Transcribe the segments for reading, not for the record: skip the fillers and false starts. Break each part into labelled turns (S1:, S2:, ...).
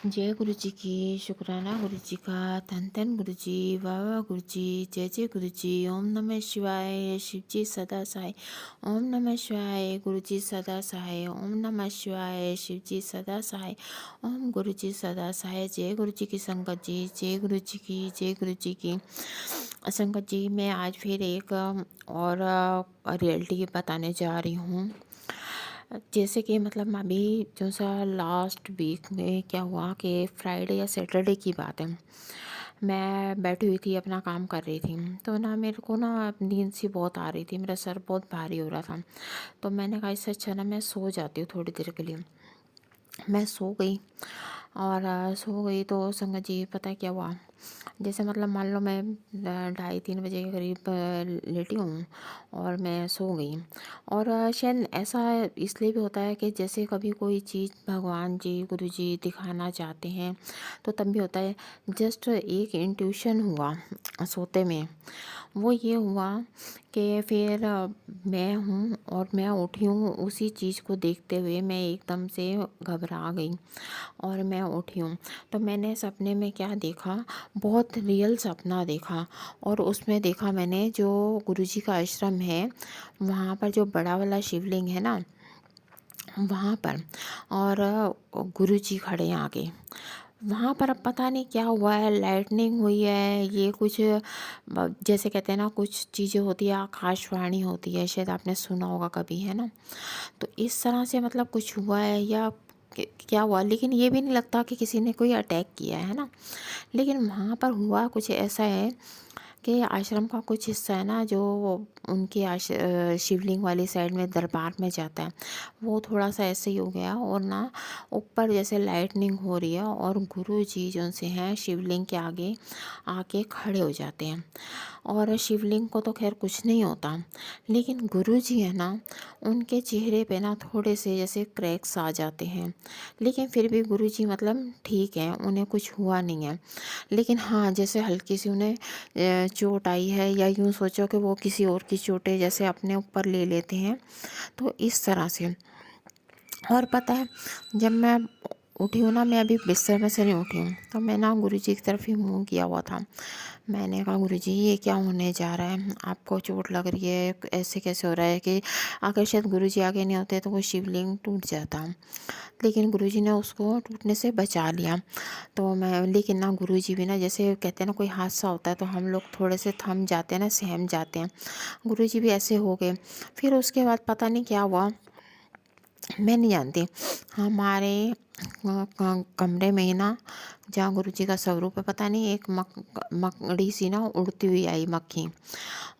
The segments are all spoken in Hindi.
S1: जय गुरु जी की। शुक्राना गुरु जी का। धन धन गुरु जी। वाह वाह गुरु जी। जय जय गुरु जी। ओम नमः शिवाय। शिव जी सदा सहाय। ओम नमः शिवाय। गुरु जी सदा सहाय। ओम नमः शिवाय। शिव जी सदा सहाय। ओम गुरु जी सदा सहाय। जय गुरु जी की संगत जी। जय गुरु जी की। जय गुरु जी की संगत जी। मैं आज फिर एक और रियलिटी बताने जा रही हूँ। जैसे कि मतलब अभी जो सा लास्ट वीक में क्या हुआ कि फ्राइडे या सैटरडे की बात है। मैं बैठी हुई थी, अपना काम कर रही थी, तो ना मेरे को ना नींद सी बहुत आ रही थी, मेरा सर बहुत भारी हो रहा था। तो मैंने कहा इससे अच्छा ना मैं सो जाती हूँ थोड़ी देर के लिए। मैं सो गई। और सो गई तो संगत जी पता है क्या हुआ। जैसे मतलब मान लो मैं 2:30-3 बजे के करीब लेटी हूँ और मैं सो गई। और शायद ऐसा इसलिए भी होता है कि जैसे कभी कोई चीज़ भगवान जी गुरु जी दिखाना चाहते हैं तो तब भी होता है। जस्ट एक इंट्यूशन हुआ सोते में। वो ये हुआ कि फिर मैं हूँ और मैं उठी हूँ, उसी चीज़ को देखते हुए मैं एकदम से घबरा गई और मैं उठी हूँ। तो मैंने सपने में क्या देखा, बहुत रियल सपना देखा। और उसमें देखा मैंने जो गुरुजी का आश्रम है, वहाँ पर जो बड़ा वाला शिवलिंग है ना, वहाँ पर। और गुरुजी खड़े हैं आगे वहाँ पर। अब पता नहीं क्या हुआ है, लाइटनिंग हुई है, ये कुछ जैसे कहते हैं ना, कुछ चीज़ें होती है, आकाशवाणी होती है, शायद आपने सुना होगा कभी, है ना। तो इस तरह से मतलब कुछ हुआ है या क्या हुआ, लेकिन ये भी नहीं लगता कि किसी ने कोई अटैक किया है ना। लेकिन वहाँ पर हुआ कुछ ऐसा है कि आश्रम का कुछ हिस्सा है ना, जो उनके शिवलिंग वाली साइड में दरबार में जाता है, वो थोड़ा सा ऐसे ही हो गया। और ना ऊपर जैसे लाइटनिंग हो रही है और गुरु जी जो से हैं शिवलिंग के आगे आके खड़े हो जाते हैं। और शिवलिंग को तो खैर कुछ नहीं होता, लेकिन गुरु जी है ना, उनके चेहरे पे ना थोड़े से जैसे क्रैक्स आ जाते हैं। लेकिन फिर भी गुरु जी मतलब ठीक है, उन्हें कुछ हुआ नहीं है। लेकिन हाँ, जैसे हल्की सी उन्हें चोट आई है, या यूँ सोचो कि वो किसी और की चोटें जैसे अपने ऊपर ले लेते हैं, तो इस तरह से। और पता है, जब मैं उठी हूँ ना, मैं अभी बिस्तर में से नहीं उठी हूँ, तो मैं ना गुरुजी की तरफ ही मुँह किया हुआ था। मैंने कहा गुरुजी ये क्या होने जा रहा है, आपको चोट लग रही है, ऐसे कैसे हो रहा है कि अगर शायद गुरुजी आगे नहीं होते तो वो शिवलिंग टूट जाता। लेकिन गुरुजी ने उसको टूटने से बचा लिया। तो मैं, लेकिन ना गुरुजी भी ना, जैसे कहते हैं ना कोई हादसा होता है तो हम लोग थोड़े से थम जाते हैं ना, सहम जाते हैं। गुरुजी भी ऐसे हो गए। फिर उसके बाद पता नहीं क्या हुआ, मैं नहीं जानती। हमारे कमरे में ही ना, जहाँ गुरुजी का स्वरूप है, पता नहीं एक मकड़ी सी ना उड़ती हुई आई, मक्खी।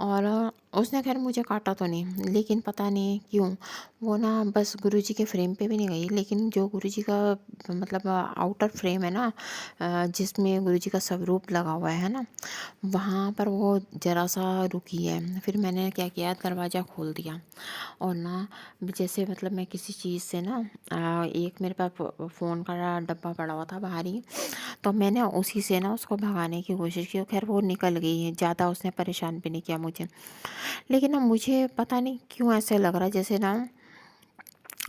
S1: और उसने खैर मुझे काटा तो नहीं, लेकिन पता नहीं क्यों वो ना बस गुरुजी के फ्रेम पे भी नहीं गई, लेकिन जो गुरुजी का मतलब आउटर फ्रेम है ना, जिसमें गुरुजी का स्वरूप लगा हुआ है ना, वहाँ पर वो ज़रा सा रुकी है। फिर मैंने क्या किया, दरवाज़ा खोल दिया। और ना जैसे मतलब मैं किसी चीज़ से ना एक मेरे पास फ़ोन का डब्बा पड़ा हुआ था बाहर ही, तो मैंने उसी से ना उसको भगाने की कोशिश की। खैर वो निकल गई है, ज़्यादा उसने परेशान भी नहीं किया मुझे। लेकिन ना मुझे पता नहीं क्यों ऐसे लग रहा है जैसे ना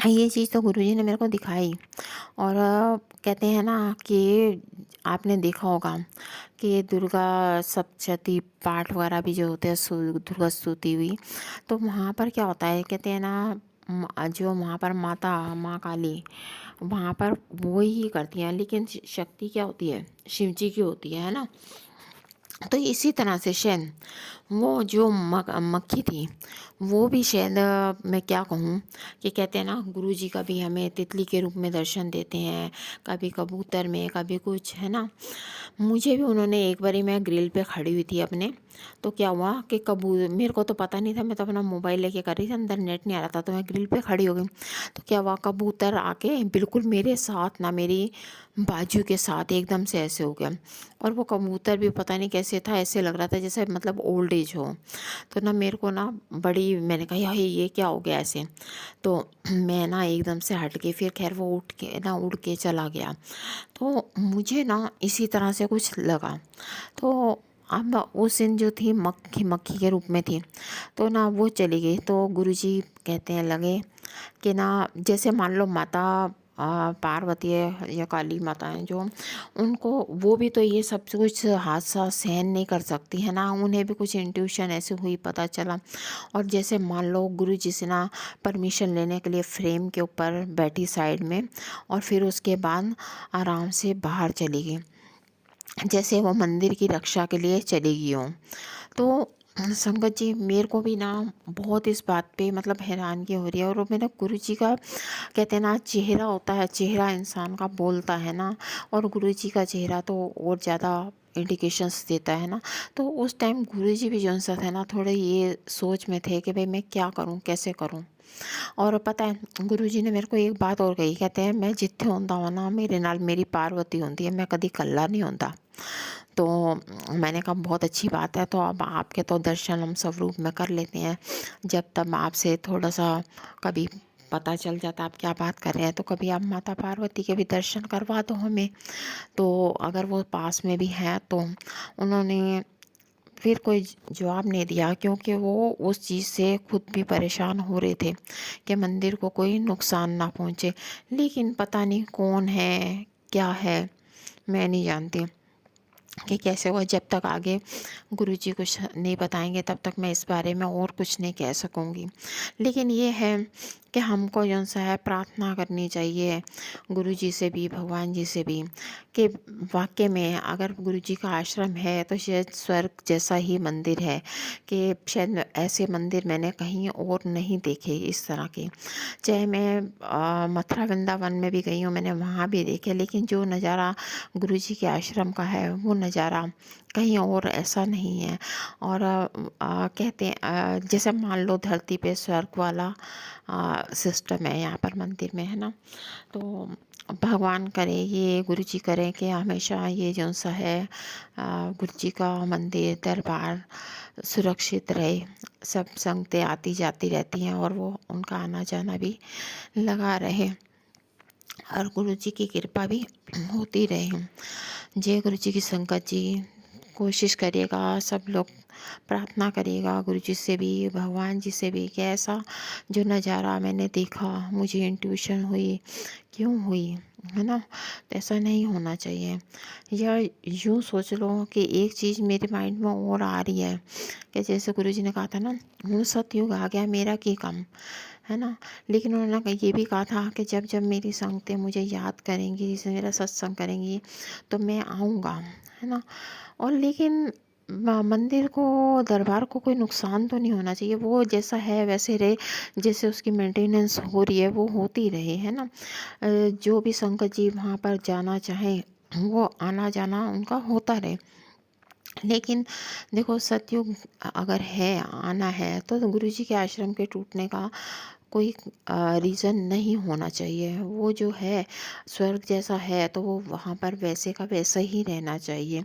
S1: ये चीज़ तो गुरुजी ने मेरे को दिखाई। और कहते हैं ना कि आपने देखा होगा कि दुर्गा सप्तशती पाठ वगैरह भी जो होते हैं, दुर्गा स्तुति हुई, तो वहाँ पर क्या होता है, कहते हैं ना जो वहाँ पर माता माँ काली वहाँ पर वो ही करती हैं, लेकिन शक्ति क्या होती है, शिव जी की होती है ना। तो इसी तरह से शायद वो जो मक्खी थी, वो भी शायद मैं क्या कहूँ कि कहते हैं ना गुरु जी कभी हमें तितली के रूप में दर्शन देते हैं, कभी कबूतर में, कभी कुछ, है ना। मुझे भी उन्होंने एक बारी, मैं ग्रिल पे खड़ी हुई थी अपने, तो क्या हुआ कि मेरे को तो पता नहीं था, मैं तो अपना मोबाइल लेके कर रही थी, अंदर नेट नहीं आ रहा था, तो मैं ग्रिल पे खड़ी हो गई। तो क्या हुआ, कबूतर आके बिल्कुल मेरे साथ ना, मेरी बाजू के साथ एकदम से ऐसे हो गया। और वो कबूतर भी पता नहीं कैसे था, ऐसे लग रहा था जैसे मतलब ओल्ड एज हो। तो ना मेरे को ना बड़ी, मैंने कहा यार ये क्या हो गया ऐसे। तो मैं ना एकदम से हट गई। फिर खैर वो उठ के ना उड़ के चला गया। तो मुझे ना इसी तरह से कुछ लगा। तो अब उस दिन जो थी मक्खी, मक्खी के रूप में थी, तो ना वो चली गई। तो गुरुजी कहते हैं लगे कि ना जैसे मान लो माता पार्वती है या काली माता हैं जो, उनको वो भी तो ये सब कुछ हादसा सहन नहीं कर सकती है ना, उन्हें भी कुछ इंट्यूशन ऐसे हुई, पता चला। और जैसे मान लो गुरु जी से ना परमिशन लेने के लिए फ्रेम के ऊपर बैठी साइड में, और फिर उसके बाद आराम से बाहर चली गई, जैसे वो मंदिर की रक्षा के लिए चली गई हो। तो संगत जी मेरे को भी ना बहुत इस बात पे मतलब हैरानगी हो रही है। और मेरा गुरु जी का कहते हैं ना, चेहरा होता है, चेहरा इंसान का बोलता है ना, और गुरु जी का चेहरा तो और ज़्यादा इंडिकेशंस देता है ना। तो उस टाइम गुरु जी भी जो सा थे ना, थोड़े ये सोच में थे कि भाई मैं क्या करूं, कैसे करूं। और पता है गुरुजी ने मेरे को एक बात और कही, कहते हैं मैं जिथे होंदा वा ना मेरे नाल मेरी पार्वती होंदी है, मैं कभी कल्ला नहीं होंदा। तो मैंने कहा बहुत अच्छी बात है, तो अब आपके तो दर्शन हम स्वरूप में कर लेते हैं। जब तब आपसे थोड़ा सा कभी पता चल जाता आप क्या बात कर रहे हैं, तो कभी आप माता पार्वती के भी दर्शन करवा दो हमें। तो अगर वो पास में भी हैं तो उन्होंने फिर कोई जवाब नहीं दिया, क्योंकि वो उस चीज़ से खुद भी परेशान हो रहे थे कि मंदिर को कोई नुकसान ना पहुँचे। लेकिन पता नहीं कौन है, क्या है, मैं नहीं जानती कि कैसे हुआ। जब तक आगे गुरुजी कुछ नहीं बताएंगे तब तक मैं इस बारे में और कुछ नहीं कह सकूँगी। लेकिन ये है कि हमको जौन सा है प्रार्थना करनी चाहिए गुरुजी से भी, भगवान जी से भी, कि वाकई में अगर गुरुजी का आश्रम है तो शायद स्वर्ग जैसा ही मंदिर है, कि शायद ऐसे मंदिर मैंने कहीं और नहीं देखे इस तरह के। चाहे मैं मथुरा वृंदावन में भी गई हूँ, मैंने वहाँ भी देखे, लेकिन जो नज़ारा गुरुजी के आश्रम का है वो नज़ारा कहीं और ऐसा नहीं है। और कहते हैं जैसे मान लो धरती पे स्वर्ग वाला सिस्टम है यहाँ पर मंदिर में, है ना। तो भगवान करे, ये गुरु जी करें कि हमेशा ये जो सा है गुरु जी का मंदिर दरबार सुरक्षित रहे। सब संगतें आती जाती रहती हैं और वो उनका आना जाना भी लगा रहे, और गुरु जी की कृपा भी होती रहे। जय गुरु जी की संगत जी। कोशिश करिएगा सब लोग, प्रार्थना करिएगा गुरु जी से भी, भगवान जी से भी, कि ऐसा जो नज़ारा मैंने देखा, मुझे इंट्यूशन हुई, क्यों हुई, है ना। तो ऐसा नहीं होना चाहिए। या यूँ सोच लो कि एक चीज़ मेरे माइंड में और आ रही है कि जैसे गुरु जी ने कहा था ना, हूँ सतयुग आ गया मेरा की कम, है ना। लेकिन उन्होंने ये भी कहा था कि जब जब मेरी संगतें मुझे याद करेंगी, जैसे मेरा सत्संग करेंगी, तो मैं आऊँगा, है ना। और लेकिन मंदिर को, दरबार को कोई नुकसान तो नहीं होना चाहिए, वो जैसा है वैसे रहे, जैसे उसकी मेंटेनेंस हो रही है वो होती रहे, है ना। जो भी संगत जी वहाँ पर जाना चाहें वो आना जाना उनका होता रहे। लेकिन देखो सतयुग अगर है, आना है, तो गुरुजी के आश्रम के टूटने का कोई रीज़न नहीं होना चाहिए। वो जो है स्वर्ग जैसा है तो वो वहाँ पर वैसे का वैसा ही रहना चाहिए।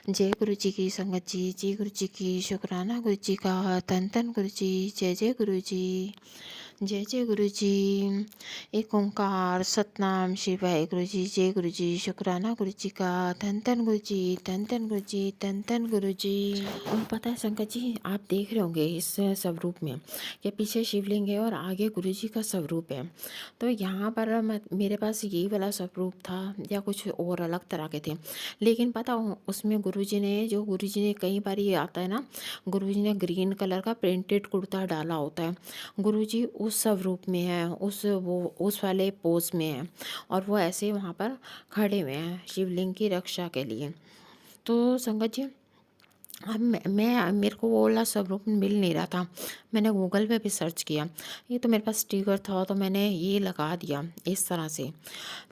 S1: जय गुरु जी की संगत जी, जय गुरु जी की, शुक्राना गुरु जी का, धन धन गुरु जी, जय जय गुरु जी, जय जय गुरु जी। एक ओंकार सतनाम श्री वाहिगुरु जी। जय गुरु जी, शुक्राना गुरु जी का, धन धन गुरु जी, धन धन गुरु जी, धन धन गुरु जी। और पता है संगत जी, आप देख रहे होंगे इस स्वरूप में कि पीछे शिवलिंग है और आगे गुरु जी का स्वरूप है। तो यहाँ पर मेरे पास यही वाला स्वरूप था या कुछ और अलग तरह के थे, लेकिन पता उसमें गुरु जी ने कई बार ये आता है ना, गुरु जी ने ग्रीन कलर का प्रिंटेड कुर्ता डाला होता है। गुरु जी उस स्वरूप में है, उस वाले पोज में है, और वो ऐसे वहाँ पर खड़े हुए हैं शिवलिंग की रक्षा के लिए। तो संगत जी, अब मेरे को वो वाला स्वरूप मिल नहीं रहा था। मैंने गूगल पे भी सर्च किया, ये तो मेरे पास स्टिकर था तो मैंने ये लगा दिया इस तरह से।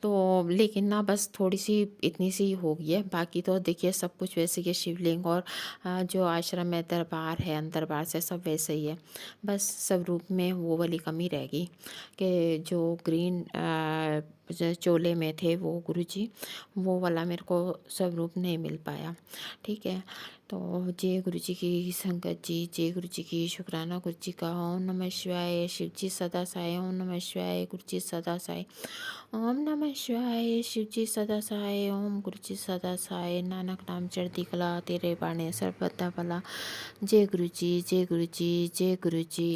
S1: तो लेकिन ना बस थोड़ी सी इतनी सी हो गई है, बाकी तो देखिए सब कुछ वैसे ही है। शिवलिंग और जो आश्रम में दरबार है, दरबार से सब वैसे ही है। बस स्वरूप में वो वाली कमी रह गई कि जो ग्रीन चोले में थे वो गुरुजी, वो वाला मेरे को स्वरूप नहीं मिल पाया। ठीक है। तो जय गुरु जी की संगत जी, जय गुरु जी की, शुक्राना गुरु जी का। ओम नमः शिवाय, शिव जी सदा साय। ओम नमः शिवाय, गुरु जी सदा साय। ओम नमः शिवाय, शिव जी सदा साय। ओम गुरु जी सदा साय। नानक नाम चढ़ती कला, तेरे बाणे सर्वदा भला। जय गुरु जी, जय गुरु जी, जय गुरु जी।